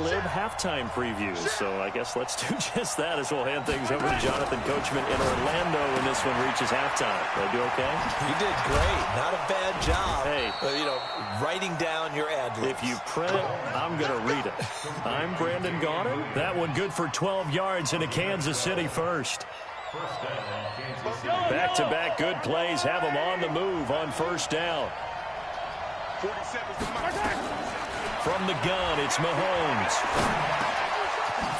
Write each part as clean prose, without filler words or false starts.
relive halftime previews. So I guess let's do just that as we'll hand things over to Jonathan Coachman in Orlando when this one reaches halftime. Did I do okay? You did great. Not a bad job. Hey. Writing down your ad-libs. If you print it, I'm going to read it. I'm Brandon Gaudin. That one good for 12 yards in a Kansas City first. Back-to-back good plays have them on the move on first down. From the gun, it's Mahomes.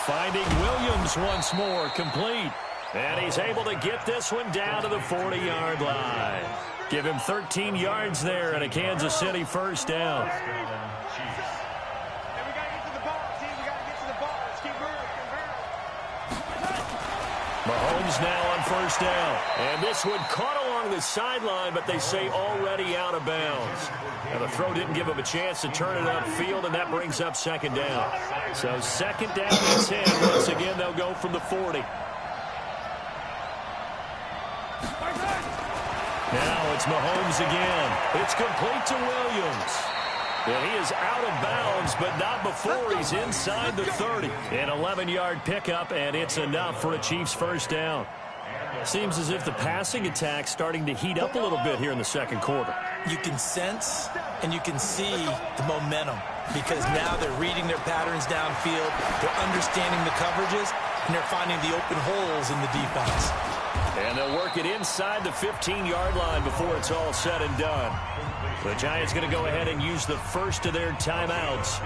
Finding Williams once more, complete. And he's able to get this one down to the 40-yard line. Give him 13 yards there and a Kansas City first down. Mahomes now on first down. And this one caught along the sideline, but they say already out of bounds. Now the throw didn't give him a chance to turn it upfield, and that brings up second down. So second down and 10. Once again, they'll go from the 40. Now it's Mahomes again. It's complete to Williams. And he is out of bounds, but not before he's inside the 30. An 11-yard pickup, and it's enough for a Chiefs first down. Seems as if the passing attack's starting to heat up a little bit here in the second quarter. You can sense and you can see the momentum because now they're reading their patterns downfield, they're understanding the coverages, and they're finding the open holes in the defense. And they'll work it inside the 15-yard line before it's all said and done. The Giants going to go ahead and use the first of their timeouts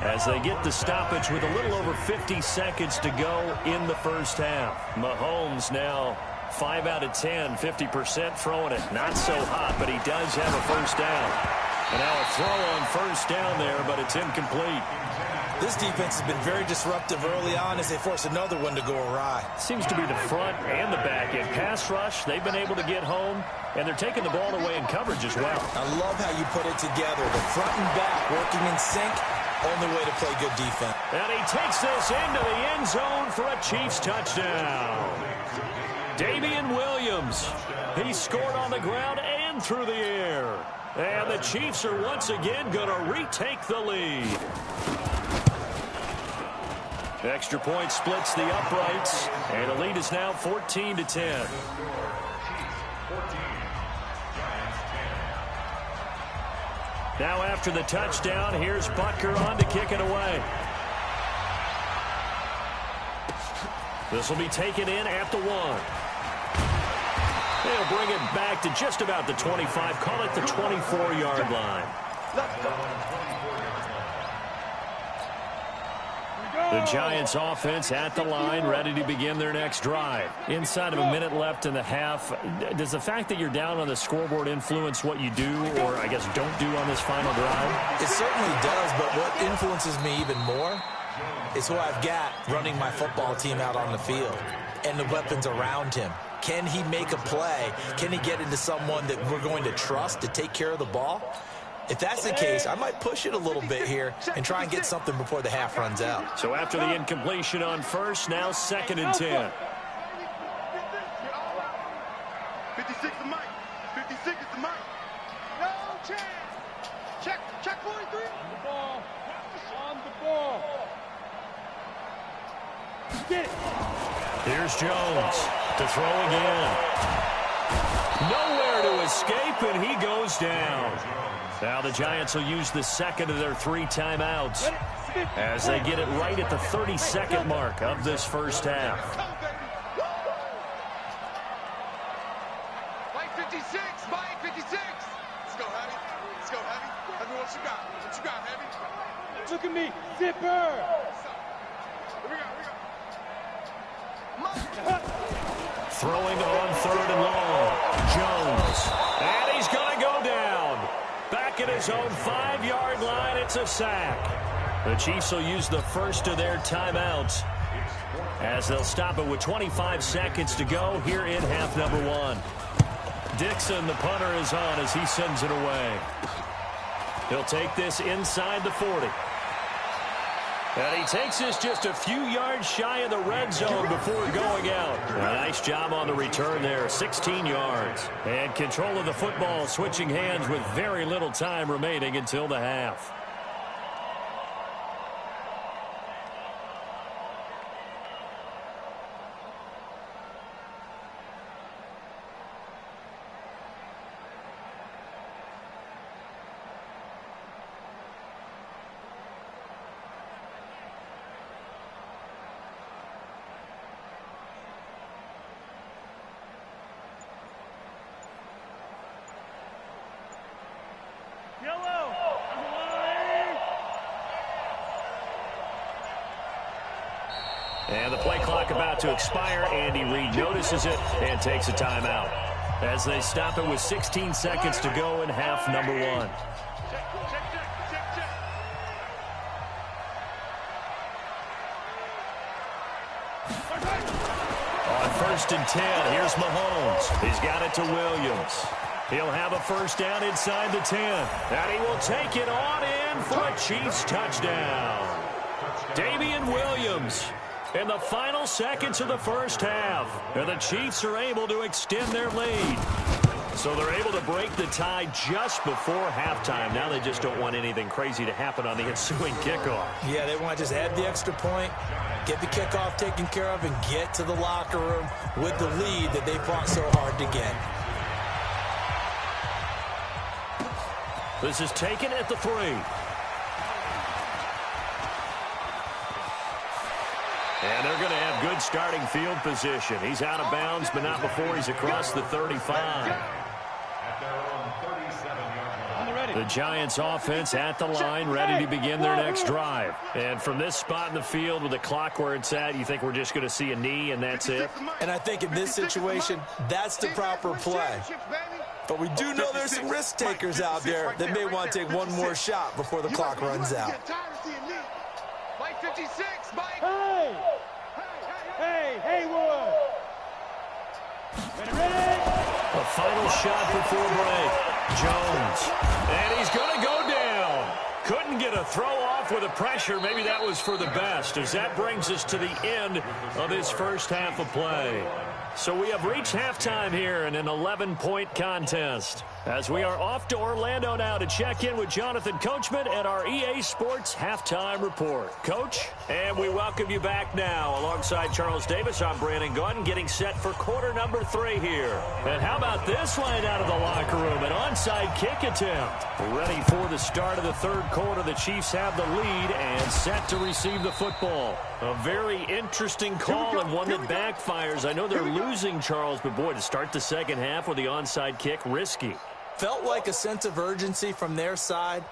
as they get the stoppage with a little over 50 seconds to go in the first half. Mahomes now 5 out of 10, 50% throwing it. Not so hot, but he does have a first down. And now a throw on first down there, but it's incomplete. This defense has been very disruptive early on as they force another one to go awry. Seems to be the front and the back end. Pass rush, they've been able to get home, and they're taking the ball away in coverage as well. I love how you put it together. The front and back working in sync, only way to play good defense. And he takes this into the end zone for a Chiefs touchdown. Damian Williams, he scored on the ground and through the air. And the Chiefs are once again going to retake the lead. Extra point splits the uprights, and the lead is now 14-10. Now after the touchdown, here's Butker on to kick it away. This will be taken in at the 1. They'll bring it back to just about the 25, call it the 24-yard line. The Giants offense at the line, ready to begin their next drive. Inside of a minute left in the half, does the fact that you're down on the scoreboard influence what you do, or I guess don't do on this final drive? It certainly does, but what influences me even more is who I've got running my football team out on the field and the weapons around him. Can he make a play? Can he get into someone that we're going to trust to take care of the ball? If that's the case, I might push it a little bit here and try and get something before the half runs out. So after the incompletion on first, now 2nd and 10. 56 the mic. 56 is the mic. No chance. Check 43. On the ball. On the ball. Get it. Here's Jones to throw again. Nowhere to escape, and he goes down. Now the Giants will use the second of their 3 timeouts as they get it right at the 30-second mark of this first half. Mike 56, Mike 56. Let's go, Heavy. Let's go, Heavy. Heavy, what you got? What you got, Heavy? Look at me, zipper. Here we go. Throwing on 3rd and long. Jones. And he's going to go down. Back at his own 5-yard line, it's a sack. The Chiefs will use the first of their timeouts as they'll stop it with 25 seconds to go here in half number 1. Dixon, the punter, is on as he sends it away. He'll take this inside the 40. And he takes this just a few yards shy of the red zone before going out. A nice job on the return there, 16 yards. And control of the football switching hands with very little time remaining until the half. And the play clock about to expire. Andy Reid notices it and takes a timeout as they stop it with 16 seconds to go in half number 1. On 1st and 10, here's Mahomes. He's got it to Williams. He'll have a first down inside the 10. And he will take it on in for a Chiefs touchdown. Damian Williams in the final seconds of the first half. And the Chiefs are able to extend their lead. So they're able to break the tie just before halftime. Now they just don't want anything crazy to happen on the ensuing kickoff. Yeah, they want to just add the extra point, get the kickoff taken care of, and get to the locker room with the lead that they fought so hard to get. This is taken at the 3. And they're going to have good starting field position. He's out of bounds, but not before he's across the 35. The Giants offense at the line, ready to begin their next drive. And from this spot in the field with the clock where it's at, you think we're just going to see a knee and that's it? And I think in this situation, that's the proper play. But we do know there's some risk takers out there that may want to take one more shot before the clock runs out. Mike 56, Mike. Hey, Wood. Ready. A final shot before break. Jones. And he's going to go down. Couldn't get a throw off with the pressure. Maybe that was for the best, as that brings us to the end of this first half of play. So we have reached halftime here in an 11-point contest, as we are off to Orlando now to check in with Jonathan Coachman at our EA Sports Halftime Report. Coach, and we welcome you back now. Alongside Charles Davis, I'm Brandon Gaudin, getting set for quarter number 3 here. And how about this line out of the locker room? An onside kick attempt. Ready for the start of the third quarter. The Chiefs have the lead and set to receive the football. A very interesting call and one that backfires. I know they're losing, Charles, but boy, to start the second half with the onside kick, risky. Felt like a sense of urgency from their side,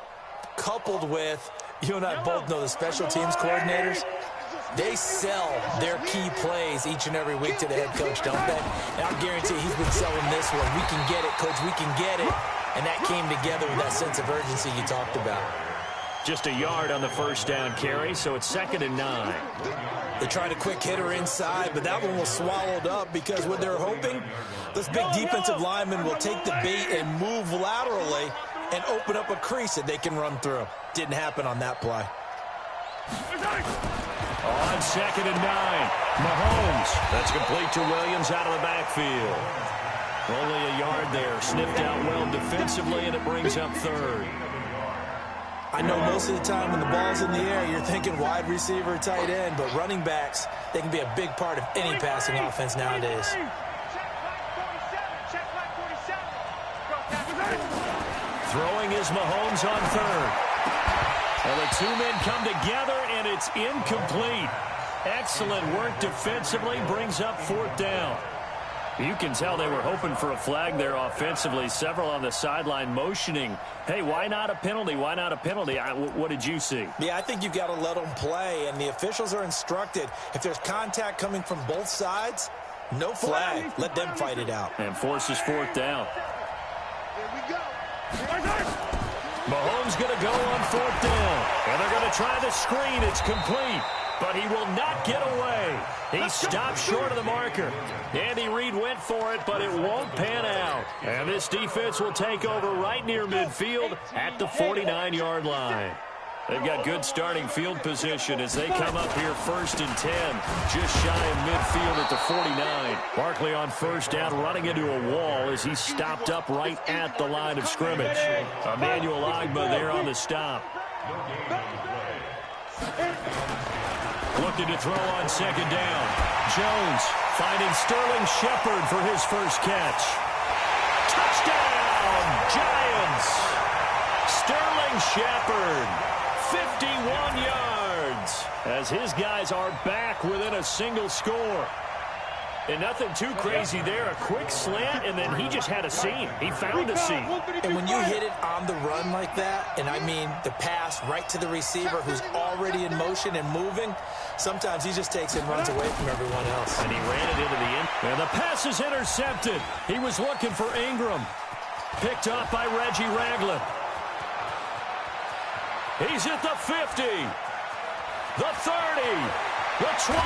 coupled with, you and I both know the special teams coordinators, they sell their key plays each and every week to the head coach, don't they? And I guarantee he's been selling this one. We can get it, coach, we can get it. And that came together with that sense of urgency you talked about. Just a yard on the first down carry, so it's 2nd and 9. They tried a quick hitter inside, but that one was swallowed up because what they're hoping, this big defensive lineman will take the bait and move laterally and open up a crease that they can run through. Didn't happen on that play. On 2nd and 9, Mahomes. That's complete to Williams out of the backfield. Only a yard there, sniffed out well defensively, and it brings up 3rd. I know most of the time when the ball's in the air, you're thinking wide receiver, tight end, but running backs, they can be a big part of any passing offense nowadays. Throwing is Mahomes on 3rd. Well, the two men come together, and it's incomplete. Excellent work defensively, brings up 4th down. You can tell they were hoping for a flag there offensively. Several on the sideline motioning, hey, why not a penalty? Why not a penalty? What did you see? Yeah, I think you've got to let them play, and the officials are instructed. If there's contact coming from both sides, no flag. Let them fight it out. And forces 4th down. Here we go. Mahomes going to go on 4th down. And they're going to try the screen. It's complete. But he will not get away. He stopped short of the marker. Andy Reid went for it, but it won't pan out. And this defense will take over right near midfield at the 49-yard line. They've got good starting field position as they come up here 1st and 10, just shy of midfield at the 49. Barkley on 1st down, running into a wall as he's stopped up right at the line of scrimmage. Emmanuel Ogbah there on the stop. Looking to throw on 2nd down. Jones finding Sterling Shepard for his first catch. Touchdown, Giants! Sterling Shepard, 51 yards, as his guys are back within a single score. And nothing too crazy there. A quick slant, and then he just had a seam. He found a seam. And when you hit it on the run like that, and I mean the pass right to the receiver who's already in motion and moving, Sometimes he just takes and runs away from everyone else. And he ran it into the end. And the pass is intercepted. He was looking for Ingram. Picked up by Reggie Ragland. He's at the 50. The 30. The 20.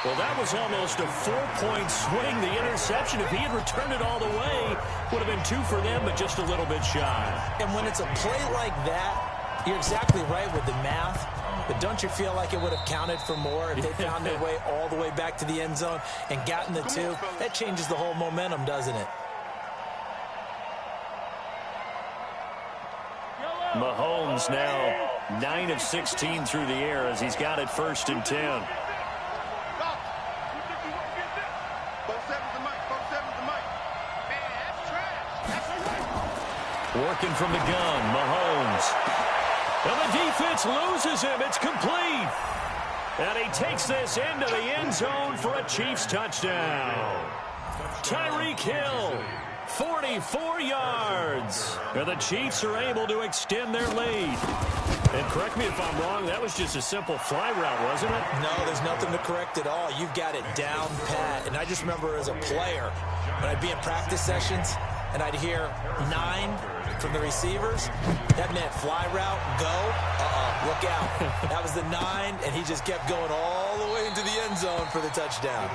Well, that was almost a 4-point swing. The interception, if he had returned it all the way, would have been 2 for them, but just a little bit shy. And when it's a play like that, you're exactly right with the math. But don't you feel like it would have counted for more if they found their way all the way back to the end zone and gotten the 2? That changes the whole momentum, doesn't it? Mahomes now 9 of 16 through the air as he's got it 1st and 10. Working from the gun, Mahomes. And the defense loses him. It's complete. And he takes this into the end zone for a Chiefs touchdown. Tyreek Hill, 44 yards. And the Chiefs are able to extend their lead. And correct me if I'm wrong, that was just a simple fly route, wasn't it? No, there's nothing to correct at all. You've got it down pat. And I just remember as a player, when I'd be in practice sessions, and I'd hear 9 from the receivers. That meant fly route, go. Look out. That was the 9, and he just kept going all the way into the end zone for the touchdown.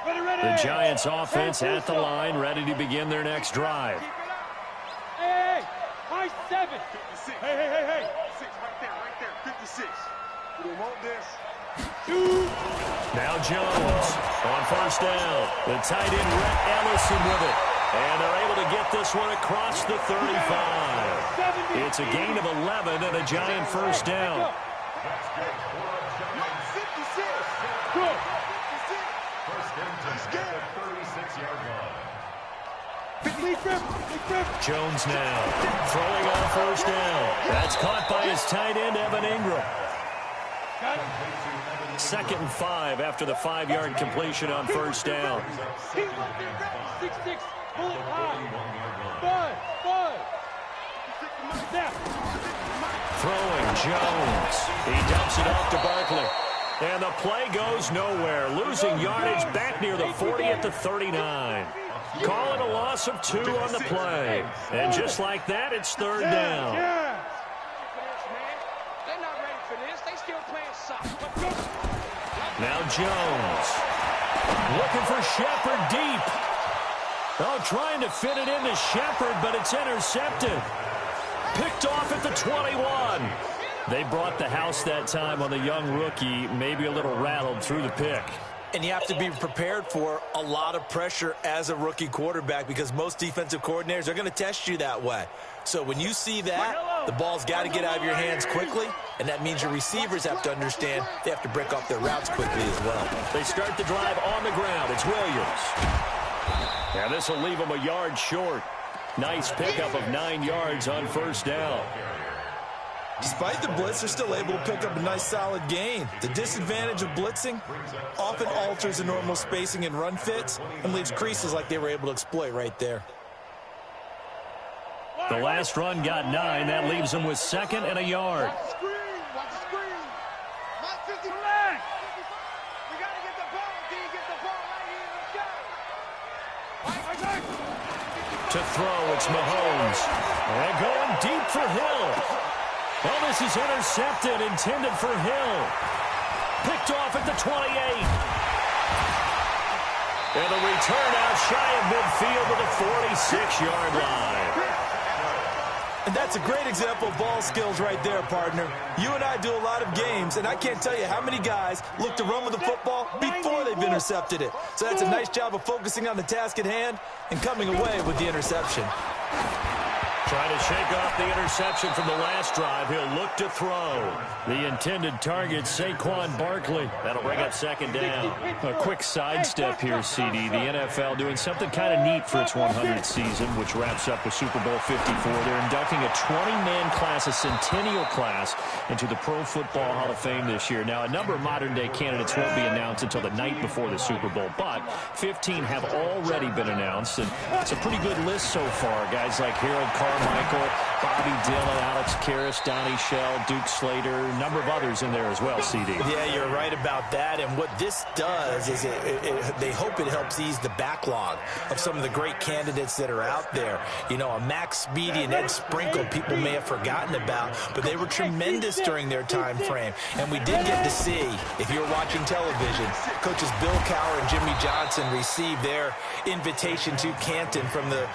The Giants offense at the line, ready to begin their next drive. Hey, high 7. 56. Hey. 6 right there, 56. We want this. Now Jones on 1st down. The tight end, Rhett Ellison with it. And they're able to get this one across the 35. It's a gain of 11 and a Giant 1st down. Jones now throwing on 1st down. That's caught by his tight end, Evan Ingram. 2nd and 5 after the 5-yard completion on 1st down. 6-6, pull it high. 5. Throwing Jones. He dumps it off to Barkley. And the play goes nowhere. Losing yardage back near the 40 at the 39. Call it a loss of 2 on the play. And just like that, it's 3rd down. They're not ready for this. They still playing soccer. Now Jones. Looking for Shepard deep. Oh, trying to fit it into Shepard, but it's intercepted. Picked off at the 21. They brought the house that time on the young rookie, maybe a little rattled through the pick. And you have to be prepared for a lot of pressure as a rookie quarterback because most defensive coordinators are going to test you that way. So when you see that, the ball's got to get out of your hands quickly, and that means your receivers have to understand they have to break off their routes quickly as well. They start the drive on the ground. It's Williams. And this will leave them a yard short. Nice pickup of 9 yards on 1st down. Despite the blitz, they're still able to pick up a nice solid gain. The disadvantage of blitzing often alters the normal spacing and run fits and leaves creases like they were able to exploit right there. The last run got 9. That leaves them with 2nd and a yard. Watch the screen. Watch the screen. Not 50. Relax. We got to get the ball. Can you get the ball right here? Let's go. To throw, it's Mahomes. And going deep for Hill. Well, this is intercepted, intended for Hill. Picked off at the 28. And a return out shy of midfield to the 46-yard line. And that's a great example of ball skills right there, partner. You and I do a lot of games, and I can't tell you how many guys look to run with the football before they've intercepted it. So that's a nice job of focusing on the task at hand and coming away with the interception. Trying to shake off the interception from the last drive. He'll look to throw. The intended target, Saquon Barkley. That'll bring up second down. A quick sidestep here, CD. The NFL doing something kind of neat for its 100th season, which wraps up with Super Bowl 54. They're inducting a 20-man class, a centennial class, into the Pro Football Hall of Fame this year. Now, a number of modern-day candidates won't be announced until the night before the Super Bowl, but 15 have already been announced, and it's a pretty good list so far. Guys like Harold Carmichael, Bobby Dillon, Alex Karras, Donnie Shell, Duke Slater, a number of others in there as well, CD. Yeah, you're right about that. And what this does is they hope it helps ease the backlog of some of the great candidates that are out there. You know, a Max Speedy and Ed Sprinkle, people may have forgotten about, but they were tremendous during their time frame. And we did get to see, if you're watching television, coaches Bill Cowher and Jimmy Johnson receive their invitation to Canton from the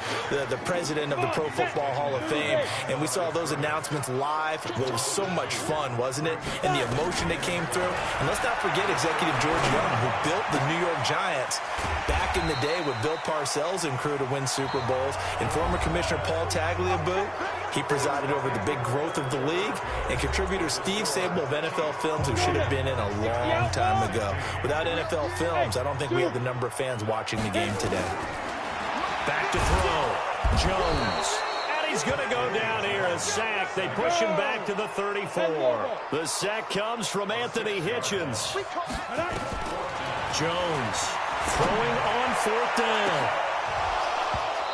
president of the Pro Football Hall of Fame. And we saw those announcements live. It was so much fun, wasn't it? And the emotion that came through. And let's not forget Executive George Young, who built the New York Giants back in the day with Bill Parcells and crew to win Super Bowls. And former Commissioner Paul Tagliabue, he presided over the big growth of the league. And contributor Steve Sable of NFL Films, who should have been in a long time ago. Without NFL Films, I don't think we have the number of fans watching the game today. Back to throw. Jones. He's going to go down here, a sack. They push him back to the 34. The sack comes from Anthony Hitchens. Jones throwing on fourth down.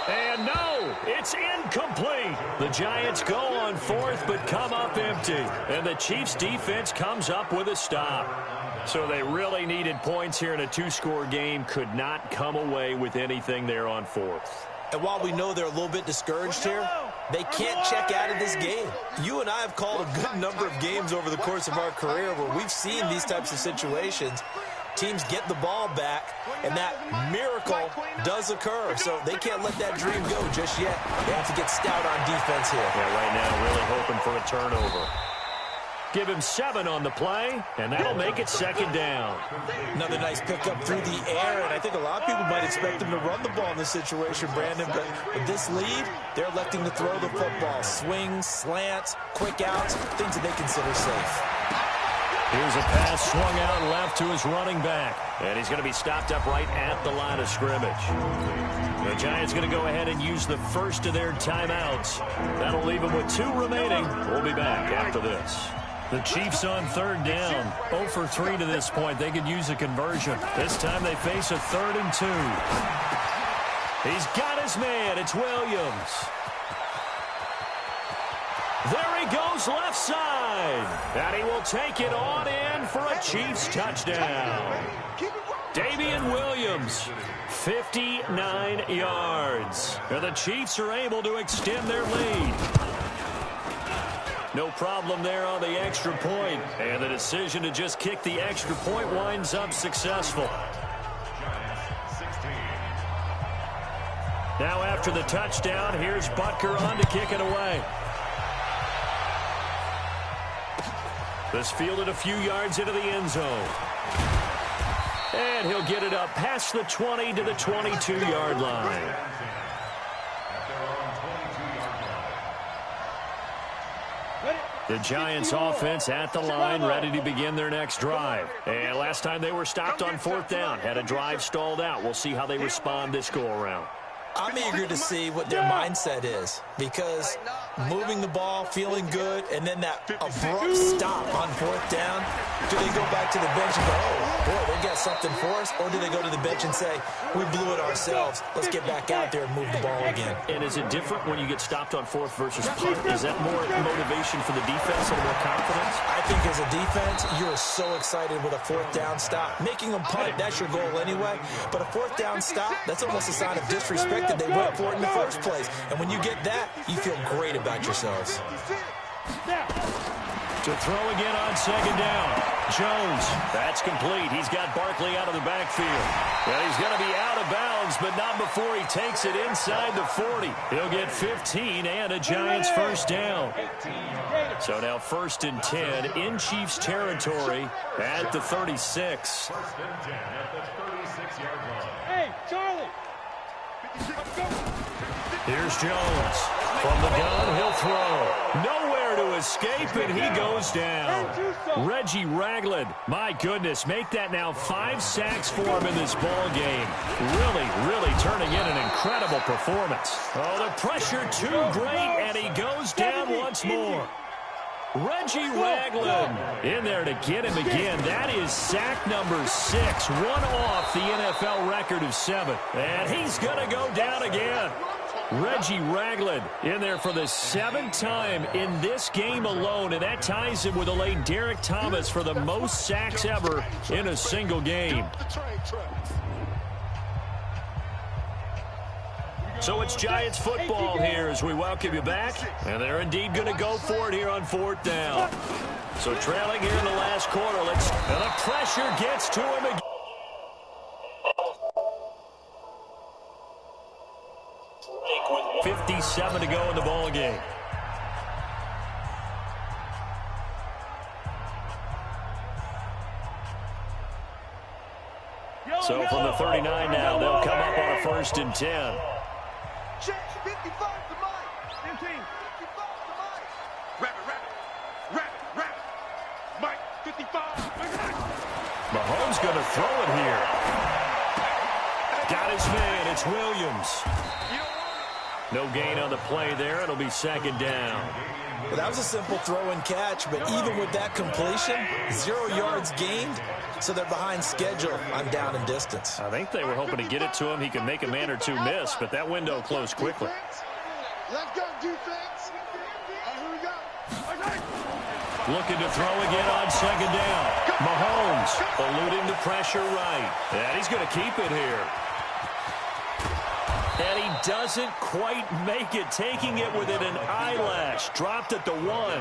And no, it's incomplete. The Giants go on fourth but come up empty. And the Chiefs defense comes up with a stop. So they really needed points here in a two-score game. Could not come away with anything there on fourth. And while we know they're a little bit discouraged here, they can't check out of this game. You and I have called a good number of games over the course of our career where we've seen these types of situations. Teams get the ball back, and that miracle does occur. So they can't let that dream go just yet. They have to get stout on defense here. Yeah, right now really hoping for a turnover. Give him 7 on the play, and that'll make it second down. Another nice pickup through the air, and I think a lot of people might expect them to run the ball in this situation, Brandon, but with this lead, they're electing to throw the football. Swings, slants, quick outs, things that they consider safe. Here's a pass swung out left to his running back, and he's going to be stopped up right at the line of scrimmage. The Giants going to go ahead and use the first of their timeouts. That'll leave them with 2 remaining. We'll be back after this. The Chiefs on third down. 0 for 3 to this point. They could use a conversion. This time they face a 3rd and 2. He's got his man. It's Williams. There he goes left side. And he will take it on in for a Chiefs touchdown. Damian Williams, 59 yards. And the Chiefs are able to extend their lead. No problem there on the extra point. And the decision to just kick the extra point winds up successful. Now after the touchdown, here's Butker on to kick it away. This fielded a few yards into the end zone. And he'll get it up past the 20 to the 22-yard line. The Giants offense at the line, ready to begin their next drive. And last time they were stopped on fourth down, had a drive stalled out. We'll see how they respond this go-around. I'm eager to see what their mindset is, because moving the ball, feeling good, and then that abrupt stop on fourth down, do they go back to the bench and go, oh, boy, they got something for us? Or do they go to the bench and say, we blew it ourselves, let's get back out there and move the ball again? And is it different when you get stopped on fourth versus punt? Is that more motivation for the defense and more confidence? I think as a defense, you're so excited with a fourth down stop. Making them punt, that's your goal anyway. But a fourth down stop, that's almost a sign of disrespect that they went for it in the first place. And when you get that, you feel great about yourselves. To throw again on second down. Jones, that's complete. He's got Barkley out of the backfield. Well, he's going to be out of bounds, but not before he takes it inside the 40. He'll get 15 and a Giants first down. So now 1st and 10 in Chiefs territory at the 36. Hey, Charlie. Here's Jones. From the gun, he'll throw. Nowhere to escape, and he goes down. Reggie Ragland, my goodness, make that now 5 sacks for him in this ball game. Really turning in an incredible performance. Oh, the pressure too great, and he goes down once more. Reggie Ragland in there to get him again. That is sack number 6, one off the NFL record of 7. And he's going to go down again. Reggie Ragland in there for the 7th time in this game alone, and that ties him with the late Derek Thomas for the most sacks ever in a single game. So it's Giants football here as we welcome you back, and they're indeed going to go for it here on 4th down. So trailing here in the last quarter, and the pressure gets to him again. 57 to go in the ball game. So from the 39 now, they'll come up on a 1st and 10. Check 55 to Mike. 15. 55 to Mike. Wrap it. Mike, 55. Mahomes going to throw it here. Got his man. It's Williams. No gain on the play there. It'll be 2nd down. Well, that was a simple throw and catch, but even with that completion, 0 yards gained, so they're behind schedule on down and distance. I think they were hoping to get it to him. He could make a man or two miss, but that window closed quickly. Let's go, defense. Here we go. Looking to throw again on 2nd down. Mahomes eluding the pressure right. And he's going to keep it here. And he doesn't quite make it, taking it within an eyelash. Dropped at the 1.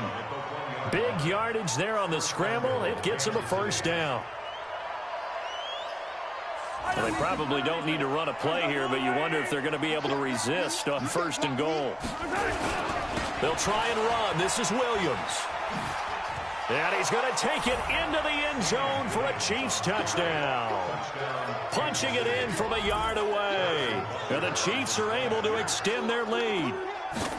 Big yardage there on the scramble. It gets him a 1st down. Well, they probably don't need to run a play here, but you wonder if they're going to be able to resist on 1st and goal. They'll try and run. This is Williams. And he's going to take it into the end zone for a Chiefs touchdown. Punching it in from a yard away. And the Chiefs are able to extend their lead.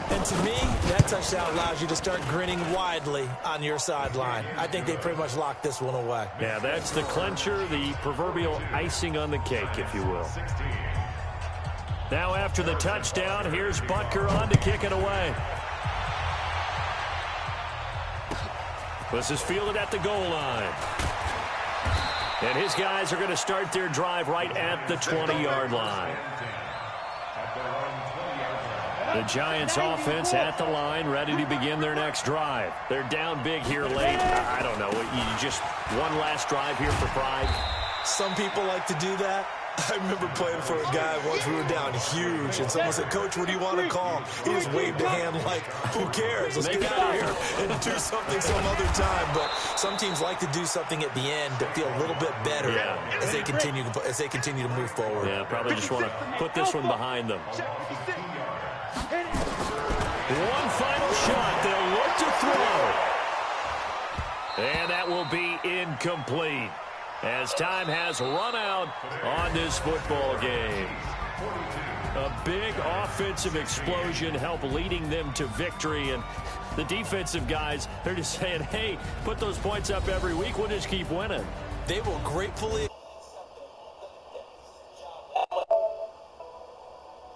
And to me, that touchdown allows you to start grinning widely on your sideline. I think they pretty much locked this one away. Yeah, that's the clincher, the proverbial icing on the cake, if you will. Now after the touchdown, here's Butker on to kick it away. This is fielded at the goal line. And his guys are going to start their drive right at the 20-yard line. The Giants offense at the line, ready to begin their next drive. They're down big here late. I don't know. You just one last drive here for pride. Some people like to do that. I remember playing for a guy once. We were down huge, and someone said, "Coach, what do you want to call?" He just waved a hand like, "Who cares? Let's get out of here and do something some other time." But some teams like to do something at the end to feel a little bit better as they continue to move forward. Yeah, probably just want to put this one behind them. One final shot. They'll look to throw. And that will be incomplete, as time has run out on this football game. A big offensive explosion helped leading them to victory, and the defensive guys, they're just saying, hey, put those points up every week, we'll just keep winning. They will gratefully